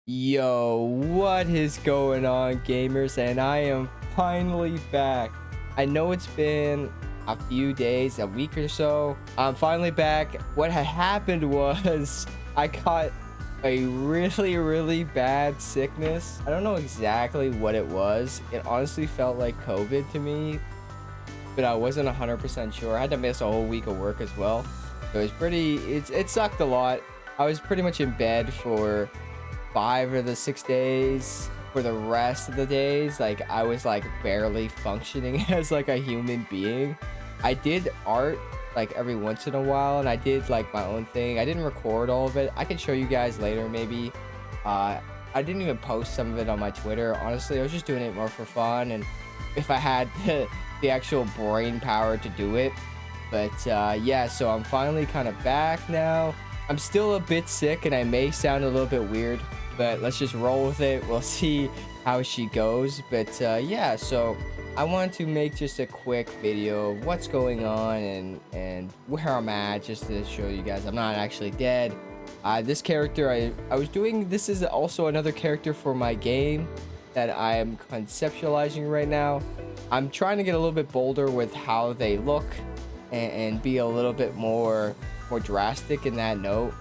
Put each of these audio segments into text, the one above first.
Yo, what is going on, gamers? And I am finally back. I know it's been a few days, a week or so. I'm finally back. What had happened was I caught a really bad sickness. I don't know exactly what it was. It honestly felt like COVID to me, but I wasn't 100% sure. I had to miss a whole week of work as well. So it sucked a lot. I was pretty much in bed for 5 of the 6 days. For the rest of the days, like, I was like barely functioning as like a human being. I did art like every once in a while, and I did like my own thing. I didn't record all of it. I can show you guys later maybe. I didn't even post some of it on my Twitter. Honestly, I was just doing it more for fun, and if I had the actual brain power to do it. But yeah, so I'm finally kind of back now. I'm still a bit sick and I may sound a little bit weird, but let's just roll with it. We'll see how she goes. But yeah, so I wanted to make just a quick video of what's going on and where I'm at, just to show you guys I'm not actually dead. This character I was doing, this is also another character for my game that I am conceptualizing right now. I'm trying to get a little bit bolder with how they look and be a little bit more drastic in that note.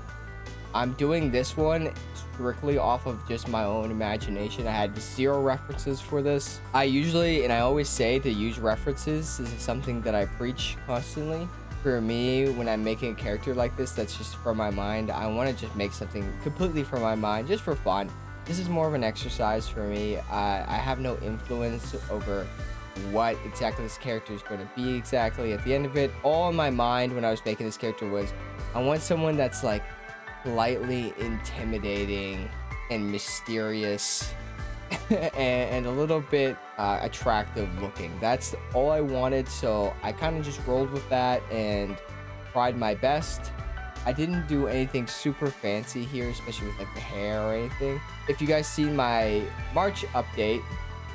I'm doing this one strictly off of just my own imagination. I had 0 references for this. I usually, and I always say, to use references. This is something that I preach constantly. For me, when I'm making a character like this that's just from my mind, I want to just make something completely from my mind, just for fun. This is more of an exercise for me. I have no influence over what exactly this character is going to be exactly. At the end of it, all in my mind when I was making this character was, I want someone that's like slightly intimidating and mysterious and a little bit attractive looking. That's all I wanted, so I kind of just rolled with that and tried my best. I didn't do anything super fancy here, especially with like the hair or anything. If you guys seen my March update,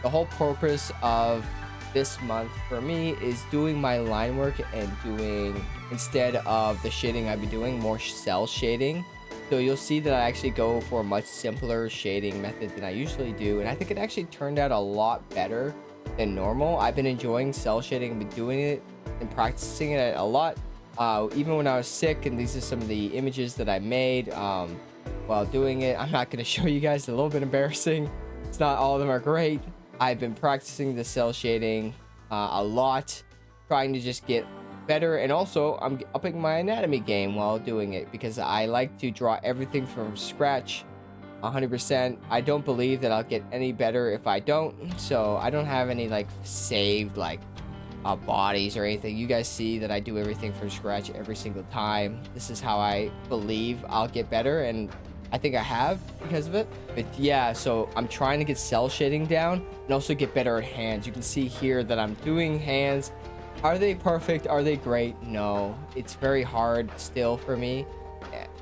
the whole purpose of this month for me is doing my line work and doing, instead of the shading I've been doing, more cell shading. So you'll see that I actually go for a much simpler shading method than I usually do, and I think it actually turned out a lot better than normal. I've been enjoying cell shading and been doing it and practicing it a lot, even when I was sick. And these are some of the images that I made while doing it. I'm not going to show you guys, a little bit embarrassing. It's not all of them are great. I've been practicing the cell shading a lot, trying to just get better, and also I'm upping my anatomy game while doing it because I like to draw everything from scratch 100%. I don't believe that I'll get any better if I don't, so I don't have any like saved like bodies or anything. You guys see that I do everything from scratch every single time. This is how I believe I'll get better, and I think I have because of it. But yeah, so I'm trying to get cell shading down and also get better at hands. You can see here that I'm doing hands. Are they perfect? Are they great? No, it's very hard still for me.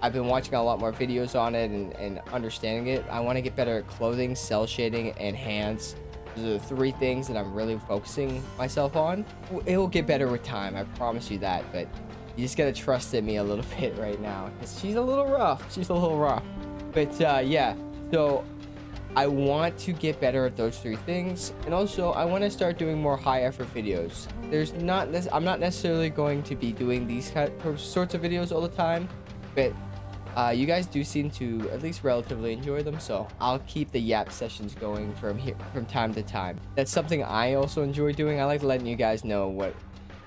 I've been watching a lot more videos on it and understanding it. I want to get better at clothing, cell shading, and hands. Those are the 3 things that I'm really focusing myself on. It will get better with time, I promise you that, but you just gotta trust in me a little bit right now, because she's a little rough. But yeah, so I want to get better at those 3 things, and also I want to start doing more high effort videos. I'm not necessarily going to be doing these sorts of videos all the time, but you guys do seem to at least relatively enjoy them, so I'll keep the yap sessions going from time to time. That's something I also enjoy doing. I like letting you guys know what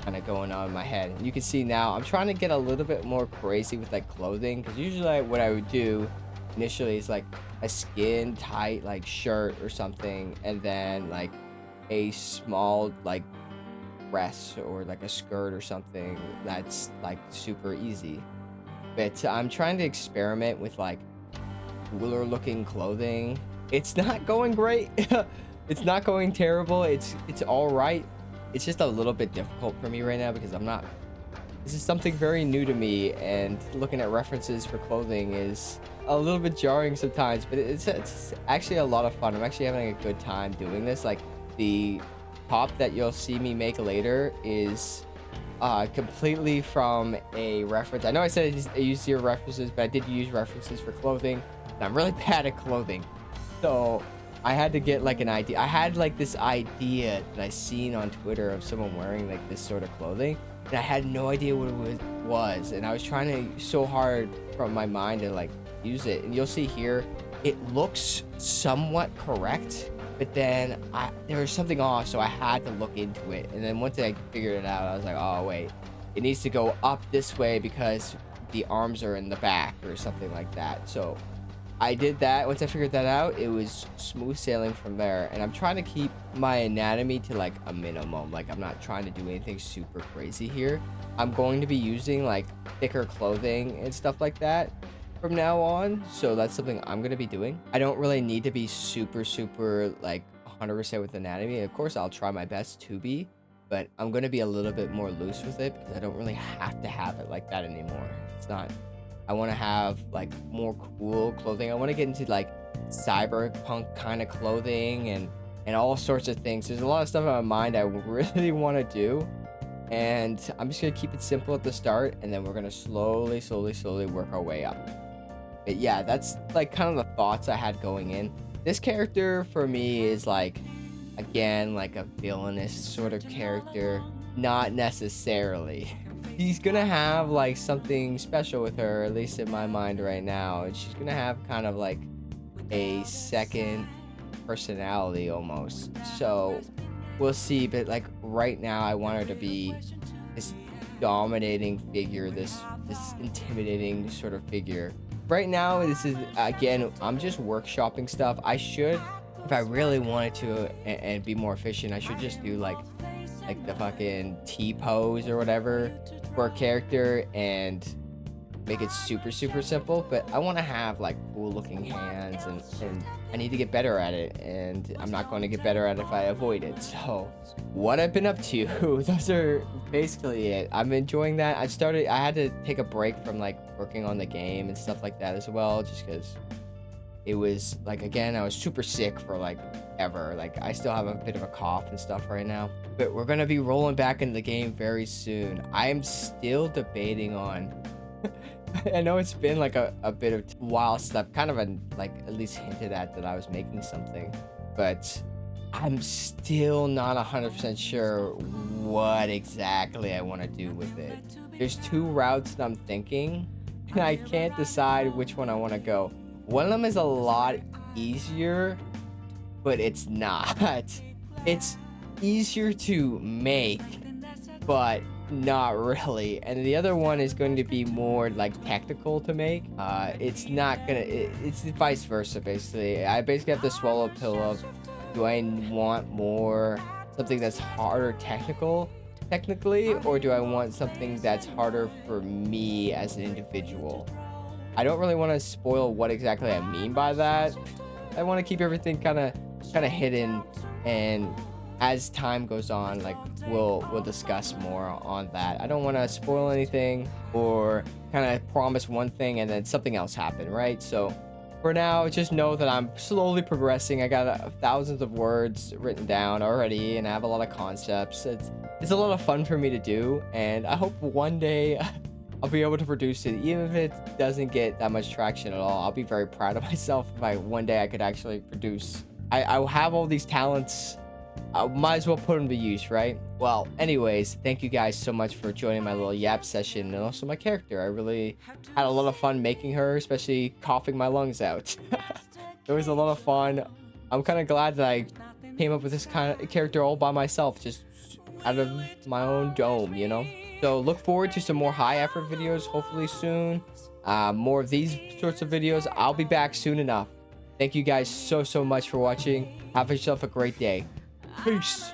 kind of going on in my head. You can see now I'm trying to get a little bit more crazy with like clothing, because usually what I would do initially is like a skin tight like shirt or something, and then like a small like dress or like a skirt or something that's like super easy. But I'm trying to experiment with like cooler looking clothing. It's not going great. It's not going terrible. It's all right. It's just a little bit difficult for me right now because this is something very new to me, and looking at references for clothing is a little bit jarring sometimes, but it's actually a lot of fun. I'm actually having a good time doing this. Like, the top that you'll see me make later is completely from a reference. I know I said I used 0 references, but I did use references for clothing. And I'm really bad at clothing. So I had to get like an idea. I had like this idea that I seen on Twitter of someone wearing like this sort of clothing, and I had no idea what it was. And I was trying to so hard from my mind to like use it. And you'll see here, it looks somewhat correct, but then there was something off, so I had to look into it. And then once I figured it out, I was like, oh wait, it needs to go up this way because the arms are in the back or something like that. So I did that. Once I figured that out, it was smooth sailing from there. And I'm trying to keep my anatomy to like a minimum. Like, I'm not trying to do anything super crazy here. I'm going to be using like thicker clothing and stuff like that from now on. So that's something I'm going to be doing. I don't really need to be super like 100% with anatomy. Of course, I'll try my best to be, but I'm going to be a little bit more loose with it because I don't really have to have it like that anymore. It's not... I want to have like more cool clothing. I want to get into like cyberpunk kind of clothing and all sorts of things. There's a lot of stuff in my mind I really want to do, and I'm just gonna keep it simple at the start, and then we're gonna slowly work our way up. But yeah, that's like kind of the thoughts I had going in. This character for me is like, again, like a villainous sort of character. Not necessarily. She's gonna have like something special with her, at least in my mind right now, and she's gonna have kind of like a second personality almost. So we'll see, but like right now I want her to be this dominating figure, this intimidating sort of figure. Right now, this is, again, I'm just workshopping stuff. I should, if I really wanted to and be more efficient, I should just do like the fucking T pose or whatever for a character and make it super simple. But I want to have like cool looking hands, and I need to get better at it, and I'm not going to get better at it if I avoid it. So what I've been up to, those are basically it. I'm enjoying that. I had to take a break from like working on the game and stuff like that as well, just because it was like, again, I was super sick for like ever. Like, I still have a bit of a cough and stuff right now, but we're gonna be rolling back into the game very soon. I am still debating on I know it's been like a bit of while since I've kind of like at least hinted at that I was making something, but I'm still not 100% sure what exactly I want to do with it. There's two routes that I'm thinking, and I can't decide which one I want to go. One of them is a lot easier, but it's not. It's easier to make, but not really. And the other one is going to be more like technical to make. It's not gonna, it's vice versa basically. I basically have to swallow a pill of, do I want more something that's harder technically, or do I want something that's harder for me as an individual? I don't really want to spoil what exactly I mean by that. I want to keep everything kind of hidden, and as time goes on, like we'll discuss more on that. I don't want to spoil anything or kind of promise one thing and then something else happen, right? So for now, just know that I'm slowly progressing. I got thousands of words written down already, and I have a lot of concepts. It's a lot of fun for me to do, and I hope one day I'll be able to produce it, even if it doesn't get that much traction at all. I'll be very proud of myself if one day I could actually produce. I will have all these talents. I might as well put them to use, right? Well, anyways, thank you guys so much for joining my little yap session, and also my character. I really had a lot of fun making her, especially coughing my lungs out. It was a lot of fun. I'm kind of glad that I came up with this kind of character all by myself, just out of my own dome, you know? So look forward to some more high effort videos, hopefully soon. More of these sorts of videos. I'll be back soon enough. Thank you guys so much for watching. Have yourself a great day. Peace.